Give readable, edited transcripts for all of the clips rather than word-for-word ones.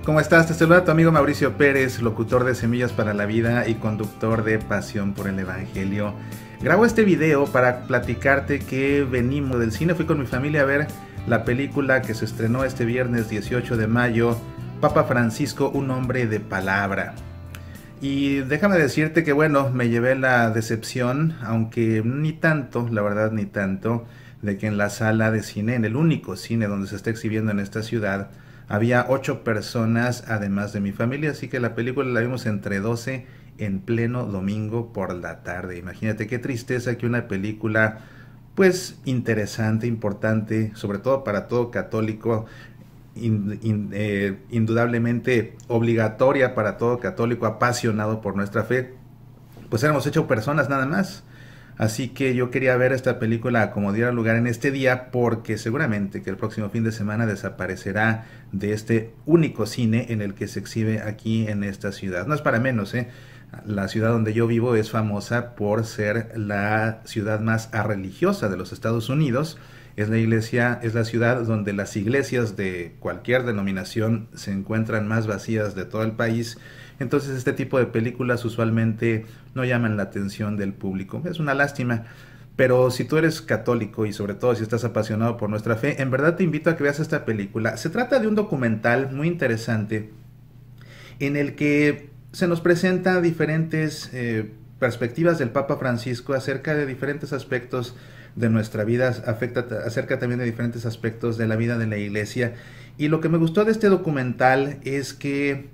¿Cómo estás? Te saluda tu amigo Mauricio Pérez, locutor de Semillas para la Vida y conductor de Pasión por el Evangelio. Grabo este video para platicarte que venimos del cine. Fui con mi familia a ver la película que se estrenó este viernes 18 de mayo, Papa Francisco, un hombre de palabra. Y déjame decirte que bueno, me llevé la decepción, aunque ni tanto, la verdad ni tanto, de que en la sala de cine, en el único cine donde se está exhibiendo en esta ciudad, había 8 personas además de mi familia, así que la película la vimos entre 12 en pleno domingo por la tarde. Imagínate qué tristeza que una película pues interesante, importante, sobre todo para todo católico, indudablemente obligatoria para todo católico apasionado por nuestra fe, pues éramos 8 personas nada más. Así que yo quería ver esta película como diera lugar en este día, porque seguramente que el próximo fin de semana desaparecerá de este único cine en el que se exhibe aquí en esta ciudad. No es para menos, ¿eh? La ciudad donde yo vivo es famosa por ser la ciudad más religiosa de los Estados Unidos. Es la ciudad donde las iglesias de cualquier denominación se encuentran más vacías de todo el país. Entonces este tipo de películas usualmente no llaman la atención del público. Es una lástima, pero si tú eres católico y sobre todo si estás apasionado por nuestra fe, en verdad te invito a que veas esta película. Se trata de un documental muy interesante en el que se nos presenta diferentes perspectivas del Papa Francisco acerca de diferentes aspectos de nuestra vida, acerca también de diferentes aspectos de la vida de la iglesia. Y lo que me gustó de este documental es que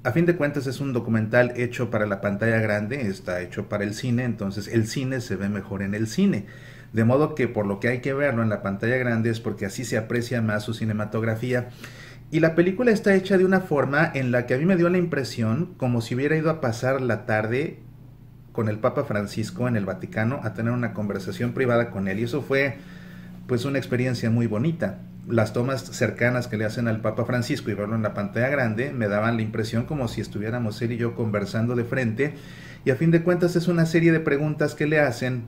a fin de cuentas es un documental hecho para la pantalla grande, está hecho para el cine, entonces el cine se ve mejor en el cine. De modo que por lo que hay que verlo en la pantalla grande es porque así se aprecia más su cinematografía. Y la película está hecha de una forma en la que a mí me dio la impresión como si hubiera ido a pasar la tarde con el Papa Francisco en el Vaticano a tener una conversación privada con él. Y eso fue pues una experiencia muy bonita. Las tomas cercanas que le hacen al Papa Francisco y verlo en la pantalla grande me daban la impresión como si estuviéramos él y yo conversando de frente, y a fin de cuentas es una serie de preguntas que le hacen.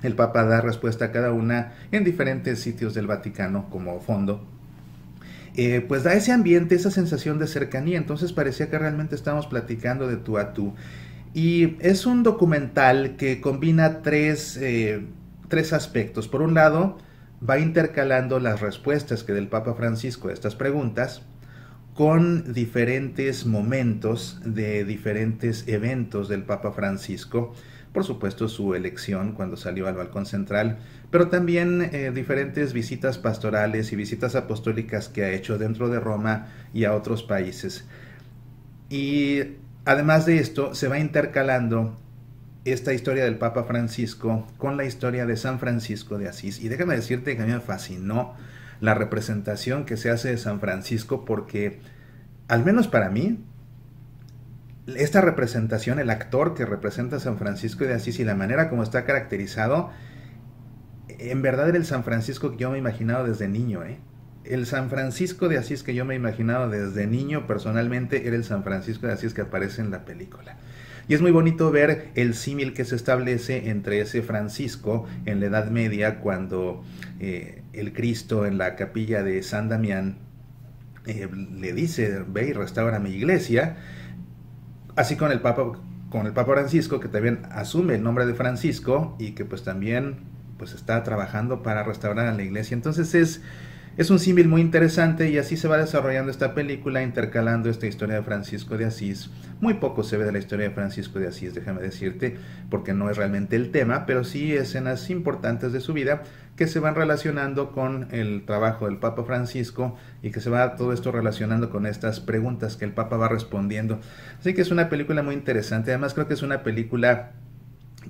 El Papa da respuesta a cada una en diferentes sitios del Vaticano como fondo. Pues da ese ambiente, esa sensación de cercanía, entonces parecía que realmente estábamos platicando de tú a tú. Y es un documental que combina tres aspectos. Por un lado, va intercalando las respuestas que del Papa Francisco a estas preguntas con diferentes momentos de diferentes eventos del Papa Francisco. Por supuesto, su elección cuando salió al balcón central, pero también diferentes visitas pastorales y visitas apostólicas que ha hecho dentro de Roma y a otros países. Y además de esto, se va intercalando esta historia del Papa Francisco con la historia de San Francisco de Asís. Y déjame decirte que a mí me fascinó la representación que se hace de San Francisco, porque, al menos para mí, esta representación, el actor que representa a San Francisco de Asís y la manera como está caracterizado, en verdad era el San Francisco que yo me he imaginado desde niño, ¿eh? El San Francisco de Asís que yo me he imaginado desde niño, personalmente, era el San Francisco de Asís que aparece en la película. Y es muy bonito ver el símil que se establece entre ese Francisco en la Edad Media, cuando el Cristo en la capilla de San Damián le dice: ve y restaura mi iglesia. Así con el Papa Francisco, que también asume el nombre de Francisco y que pues también pues está trabajando para restaurar a la iglesia. Entonces es un símil muy interesante, y así se va desarrollando esta película, intercalando esta historia de Francisco de Asís. Muy poco se ve de la historia de Francisco de Asís, déjame decirte, porque no es realmente el tema, pero sí escenas importantes de su vida que se van relacionando con el trabajo del Papa Francisco, y que se va todo esto relacionando con estas preguntas que el Papa va respondiendo. Así que es una película muy interesante. Además, creo que es una película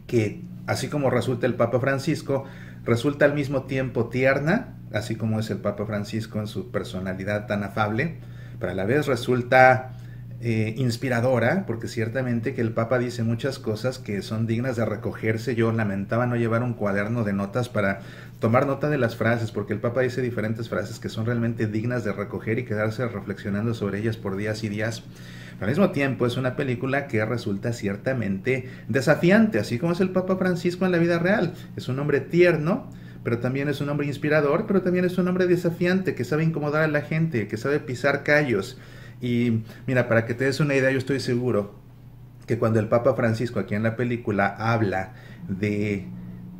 que, así como resulta el Papa Francisco, resulta al mismo tiempo tierna, así como es el Papa Francisco en su personalidad tan afable, pero a la vez resulta inspiradora, porque ciertamente que el Papa dice muchas cosas que son dignas de recogerse. Yo lamentaba no llevar un cuaderno de notas para tomar nota de las frases, porque el Papa dice diferentes frases que son realmente dignas de recoger y quedarse reflexionando sobre ellas por días y días. Al mismo tiempo es una película que resulta ciertamente desafiante, así como es el Papa Francisco en la vida real. Es un hombre tierno, pero también es un hombre inspirador, pero también es un hombre desafiante, que sabe incomodar a la gente, que sabe pisar callos. Y mira, para que te des una idea, yo estoy seguro que cuando el Papa Francisco aquí en la película habla de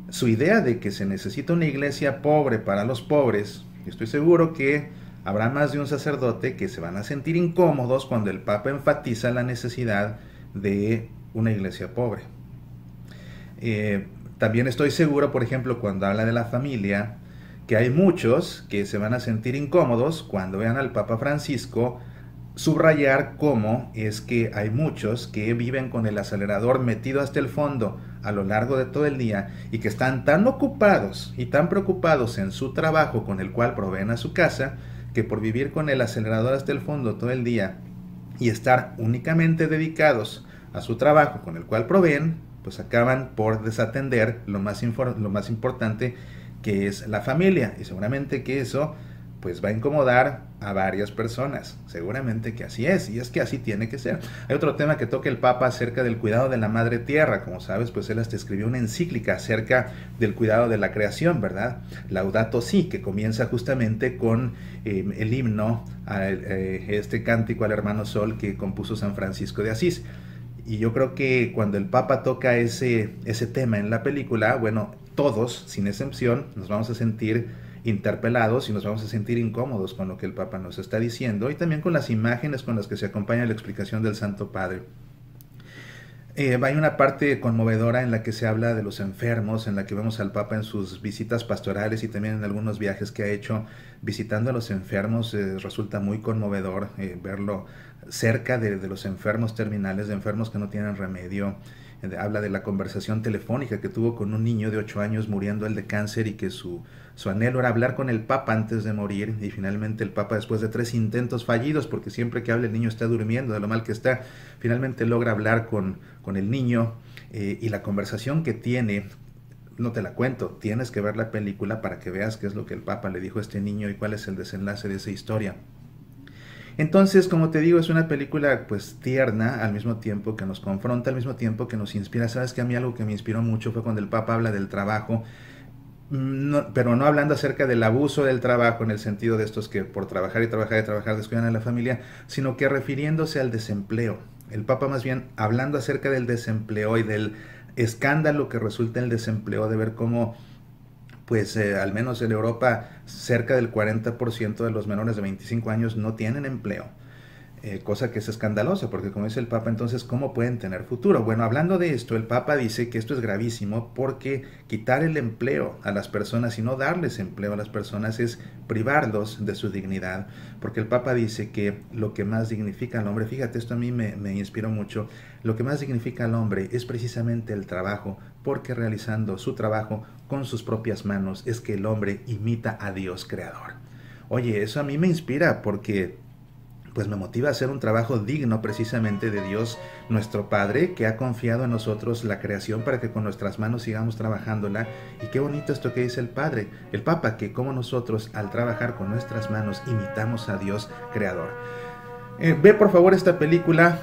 su idea de que se necesita una iglesia pobre para los pobres, estoy seguro que habrá más de un sacerdote que se van a sentir incómodos cuando el Papa enfatiza la necesidad de una iglesia pobre. También estoy seguro, por ejemplo, cuando habla de la familia, que hay muchos que se van a sentir incómodos cuando vean al Papa Francisco subrayar cómo es que hay muchos que viven con el acelerador metido hasta el fondo a lo largo de todo el día y que están tan ocupados y tan preocupados en su trabajo con el cual proveen a su casa, que por vivir con el acelerador hasta el fondo todo el día y estar únicamente dedicados a su trabajo con el cual proveen, pues acaban por desatender lo más importante, que es la familia. Y seguramente que eso pues va a incomodar a varias personas. Seguramente que así es, y es que así tiene que ser. Hay otro tema que toca el Papa acerca del cuidado de la Madre Tierra. Como sabes, pues él hasta escribió una encíclica acerca del cuidado de la creación, ¿verdad? Laudato Si, que comienza justamente con el himno, este cántico al hermano Sol que compuso San Francisco de Asís. Y yo creo que cuando el Papa toca ese tema en la película, bueno, todos, sin excepción, nos vamos a sentir interpelados y nos vamos a sentir incómodos con lo que el Papa nos está diciendo y también con las imágenes con las que se acompaña la explicación del Santo Padre. Hay una parte conmovedora en la que se habla de los enfermos, en la que vemos al Papa en sus visitas pastorales y también en algunos viajes que ha hecho visitando a los enfermos. Resulta muy conmovedor verlo cerca de los enfermos terminales, de enfermos que no tienen remedio. Habla de la conversación telefónica que tuvo con un niño de 8 años muriendo él de cáncer y que su anhelo era hablar con el Papa antes de morir, y finalmente el Papa, después de 3 intentos fallidos, porque siempre que habla el niño está durmiendo de lo mal que está, finalmente logra hablar con el niño, y la conversación que tiene, no te la cuento, tienes que ver la película para que veas qué es lo que el Papa le dijo a este niño y cuál es el desenlace de esa historia. Entonces, como te digo, es una película pues tierna, al mismo tiempo que nos confronta, al mismo tiempo que nos inspira. Sabes que a mí algo que me inspiró mucho fue cuando el Papa habla del trabajo, pero no hablando acerca del abuso del trabajo en el sentido de estos que por trabajar y trabajar y trabajar descuidan a la familia, sino que refiriéndose al desempleo. El Papa más bien hablando acerca del desempleo y del escándalo que resulta el desempleo, de ver cómo pues al menos en Europa cerca del 40% de los menores de 25 años no tienen empleo, cosa que es escandalosa, porque como dice el Papa, entonces ¿cómo pueden tener futuro? Bueno, hablando de esto, el Papa dice que esto es gravísimo porque quitar el empleo a las personas y no darles empleo a las personas es privarlos de su dignidad, porque el Papa dice que lo que más dignifica al hombre, fíjate, esto a mí me inspiró mucho, lo que más dignifica al hombre es precisamente el trabajo, porque realizando su trabajo con sus propias manos es que el hombre imita a Dios creador. Oye, eso a mí me inspira porque pues me motiva a hacer un trabajo digno precisamente de Dios, nuestro Padre, que ha confiado en nosotros la creación para que con nuestras manos sigamos trabajándola. Y qué bonito esto que dice el Padre, el Papa, que como nosotros al trabajar con nuestras manos imitamos a Dios creador. Ve por favor esta película,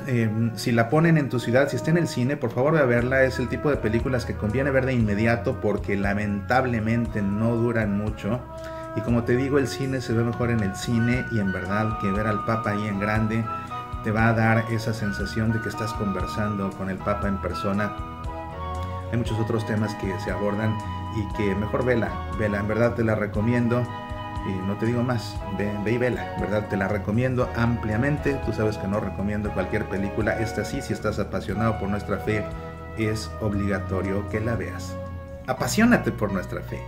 si la ponen en tu ciudad, si está en el cine, por favor ve a verla. Es el tipo de películas que conviene ver de inmediato porque lamentablemente no duran mucho. Y como te digo, el cine se ve mejor en el cine, y en verdad que ver al Papa ahí en grande te va a dar esa sensación de que estás conversando con el Papa en persona. Hay muchos otros temas que se abordan y que mejor vela, en verdad te la recomiendo. Y no te digo más, ve y vela, en verdad te la recomiendo ampliamente. Tú sabes que no recomiendo cualquier película, esta sí, si estás apasionado por nuestra fe, es obligatorio que la veas. Apasionate por nuestra fe.